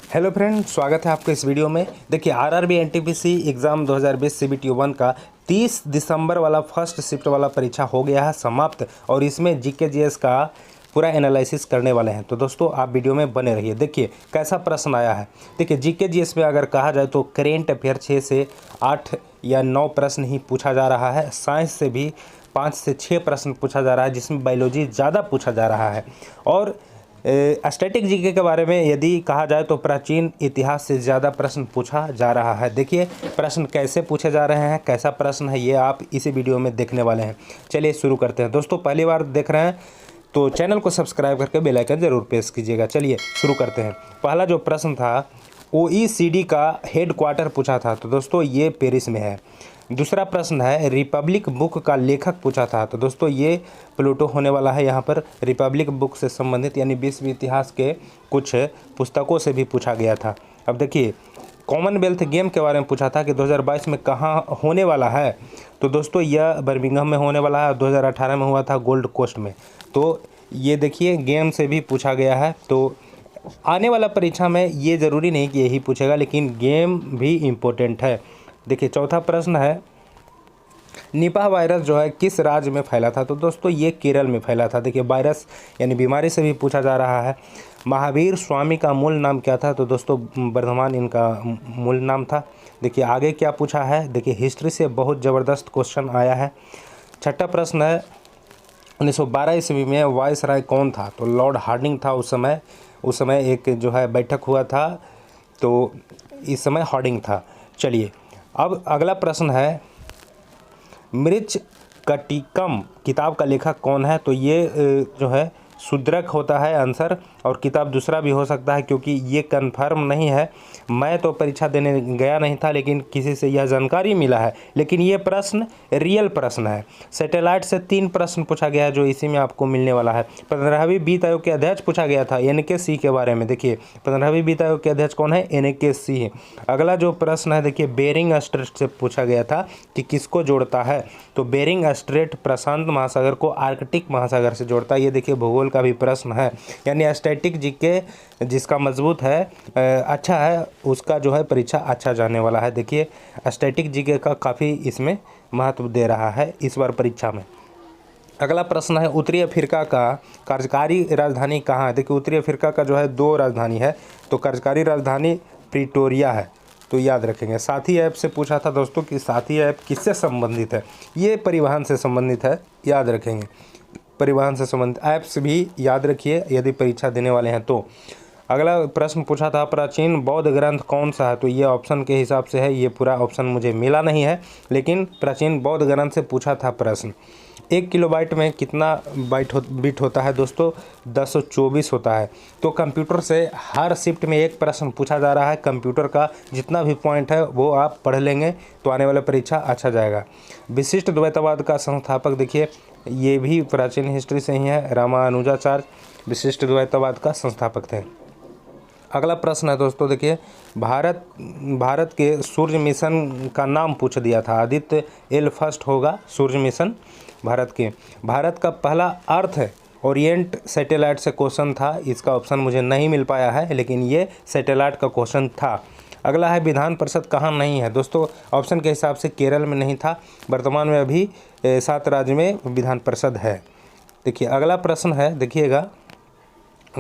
Hello friend, स्वागत है आपका इस वीडियो में। देखिए आरआरबी एनटीपीसी एग्ज़ाम 2020 सीबीटी 1 का 30 दिसंबर वाला फर्स्ट शिफ्ट वाला परीक्षा हो गया है समाप्त और इसमें जीके जीएस का पूरा एनालिसिस करने वाले हैं। तो दोस्तों आप वीडियो में बने रहिए। देखिए कैसा प्रश्न आया है। देखिए जीके जीएस में अगर कहा जाए तो करेंट अफेयर 6 से 8 या 9 प्रश्न ही पूछा जा रहा है। साइंस से भी 5 से 6 प्रश्न पूछा जा रहा है, जिसमें बायोलॉजी ज़्यादा पूछा जा रहा है। और स्टैटिक जीके के बारे में यदि कहा जाए तो प्राचीन इतिहास से ज़्यादा प्रश्न पूछा जा रहा है। देखिए प्रश्न कैसे पूछे जा रहे हैं, कैसा प्रश्न है, ये आप इसी वीडियो में देखने वाले हैं। चलिए शुरू करते हैं। दोस्तों पहली बार देख रहे हैं तो चैनल को सब्सक्राइब करके बेल आइकन ज़रूर प्रेस कीजिएगा। चलिए शुरू करते हैं। पहला जो प्रश्न था OECD का हेड क्वार्टर पूछा था, तो दोस्तों ये पेरिस में है। दूसरा प्रश्न है रिपब्लिक बुक का लेखक पूछा था, तो दोस्तों ये प्लूटो होने वाला है। यहाँ पर रिपब्लिक बुक से संबंधित यानी विश्व इतिहास के कुछ पुस्तकों से भी पूछा गया था। अब देखिए कॉमनवेल्थ गेम के बारे में पूछा था कि 2022 में कहाँ होने वाला है, तो दोस्तों यह बर्मिंघम में होने वाला है। 2018 में हुआ था गोल्ड कोस्ट में। तो ये देखिए गेम से भी पूछा गया है। तो आने वाला परीक्षा में ये ज़रूरी नहीं कि यही पूछेगा, लेकिन गेम भी इम्पोर्टेंट है। देखिए चौथा प्रश्न है निपाह वायरस जो है किस राज्य में फैला था, तो दोस्तों ये केरल में फैला था। देखिए वायरस यानी बीमारी से भी पूछा जा रहा है। महावीर स्वामी का मूल नाम क्या था, तो दोस्तों वर्धमान इनका मूल नाम था। देखिए आगे क्या पूछा है। देखिए हिस्ट्री से बहुत ज़बरदस्त क्वेश्चन आया है। छठा प्रश्न है 1912 ईस्वी में वायसराय कौन था, तो लॉर्ड हार्डिंग था। उस समय एक जो है बैठक हुआ था, तो इस समय हार्डिंग था। चलिए अब अगला प्रश्न है मृच्छकटिकम किताब का लेखक कौन है, तो ये जो है शूद्रक होता है आंसर, और किताब दूसरा भी हो सकता है क्योंकि ये कंफर्म नहीं है। मैं तो परीक्षा देने गया नहीं था, लेकिन किसी से यह जानकारी मिला है। लेकिन ये प्रश्न रियल प्रश्न है। सैटेलाइट से 3 प्रश्न पूछा गया है जो इसी में आपको मिलने वाला है। 15वीं वित्त आयोग के अध्यक्ष पूछा गया था NKC के बारे में। देखिए 15वीं वित्त आयोग के अध्यक्ष कौन है, NKC। अगला जो प्रश्न है देखिए बेरिंग स्ट्रेट से पूछा गया था कि किसको जोड़ता है, तो बेरिंग स्ट्रेट प्रशांत महासागर को आर्कटिक महासागर से जोड़ता है। ये देखिए भूगोल का भी प्रश्न है। यानी स्टैटिक जीके जिसका मजबूत है अच्छा है, उसका जो है परीक्षा अच्छा जाने वाला है। देखिए स्टैटिक जीके का काफ़ी इसमें महत्व दे रहा है इस बार परीक्षा में। अगला प्रश्न है उत्तरी अफ्रीका का कार्यकारी राजधानी कहाँ है। देखिए उत्तरी अफ्रीका का जो है 2 राजधानी है, तो कार्यकारी राजधानी प्रिटोरिया है, तो याद रखेंगे। साथी ऐप से पूछा था दोस्तों कि साथी ऐप किससे संबंधित है, ये परिवहन से संबंधित है, याद रखेंगे। परिवहन से संबंधित ऐप्स भी याद रखिए यदि परीक्षा देने वाले हैं तो। अगला प्रश्न पूछा था प्राचीन बौद्ध ग्रंथ कौन सा है, तो ये ऑप्शन के हिसाब से है। ये पूरा ऑप्शन मुझे मिला नहीं है, लेकिन प्राचीन बौद्ध ग्रंथ से पूछा था प्रश्न। 1 किलोबाइट में कितना बिट होता है दोस्तों, 1024 होता है। तो कंप्यूटर से हर शिफ्ट में एक प्रश्न पूछा जा रहा है। कंप्यूटर का जितना भी पॉइंट है वो आप पढ़ लेंगे तो आने वाला परीक्षा अच्छा जाएगा। विशिष्ट द्वैतवाद का संस्थापक देखिए ये भी प्राचीन हिस्ट्री से ही है, रामानुजाचार्य विशिष्ट द्वैतवाद का संस्थापक थे। अगला प्रश्न है दोस्तों देखिए भारत के सूर्य मिशन का नाम पूछ दिया था। आदित्य एल फर्स्ट होगा सूर्य मिशन भारत का पहला अर्थ ओरिएंट सैटेलाइट से क्वेश्चन था। इसका ऑप्शन मुझे नहीं मिल पाया है, लेकिन ये सैटेलाइट का क्वेश्चन था। अगला है विधान परिषद कहाँ नहीं है, दोस्तों ऑप्शन के हिसाब से केरल में नहीं था। वर्तमान में अभी 7 राज्य में विधान परिषद है। देखिए अगला प्रश्न है, देखिएगा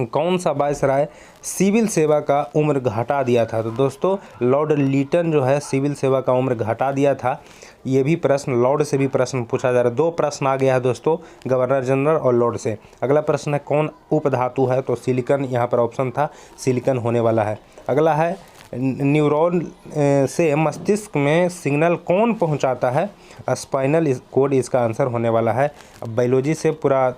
कौन सा वायसराय सिविल सेवा का उम्र घटा दिया था, तो दोस्तों लॉर्ड लीटन जो है सिविल सेवा का उम्र घटा दिया था। ये भी प्रश्न लॉर्ड से भी प्रश्न पूछा जा रहा है। 2 प्रश्न आ गया है दोस्तों, गवर्नर जनरल और लॉर्ड से। अगला प्रश्न है कौन उपधातु है, तो सिलिकन यहाँ पर ऑप्शन था, सिलिकन होने वाला है। अगला है न्यूरॉन से मस्तिष्क में सिग्नल कौन पहुंचाता है, स्पाइनल कोड इसका आंसर होने वाला है। अब बायोलॉजी से पूरा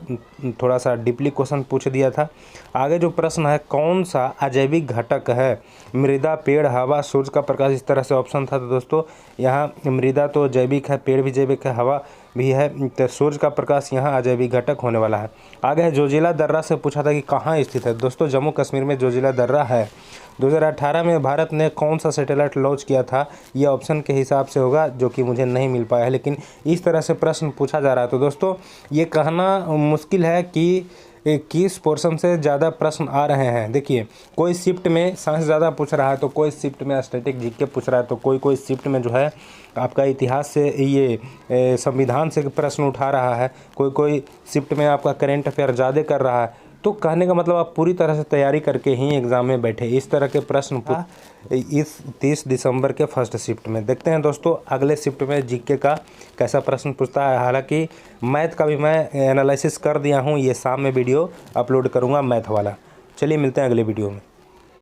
थोड़ा सा डीपली क्वेश्चन पूछ दिया था। आगे जो प्रश्न है कौन सा अजैविक घटक है, मृदा पेड़ हवा सूर्य का प्रकाश, इस तरह से ऑप्शन था। तो दोस्तों यहाँ मृदा तो जैविक है, पेड़ भी जैविक है, हवा भी है, तो सूर्य का प्रकाश यहाँ अजैविक घटक होने वाला है। आगे है जोजिला दर्रा से पूछा था कि कहाँ स्थित है, दोस्तों जम्मू कश्मीर में जोजिला दर्रा है। 2018 में भारत ने कौन सा सैटेलाइट लॉन्च किया था, ये ऑप्शन के हिसाब से होगा जो कि मुझे नहीं मिल पाया है, लेकिन इस तरह से प्रश्न पूछा जा रहा है। तो दोस्तों ये कहना मुश्किल है कि किस पोर्शन से ज़्यादा प्रश्न आ रहे हैं। देखिए, कोई शिफ्ट में साइंस ज़्यादा पूछ रहा है, तो कोई शिफ्ट में स्टैटिक जीके पूछ रहा है, तो कोई शिफ्ट में जो है आपका इतिहास से ये संविधान से प्रश्न उठा रहा है, कोई शिफ्ट में आपका करेंट अफेयर ज़्यादा कर रहा है। तो कहने का मतलब आप पूरी तरह से तैयारी करके ही एग्ज़ाम में बैठे। इस तरह के प्रश्न इस 30 दिसंबर के फर्स्ट शिफ्ट में। देखते हैं दोस्तों अगले शिफ्ट में जीके का कैसा प्रश्न पूछता है। हालांकि मैथ का भी मैं एनालिसिस कर दिया हूं, ये शाम में वीडियो अपलोड करूंगा मैथ वाला। चलिए मिलते हैं अगले वीडियो में।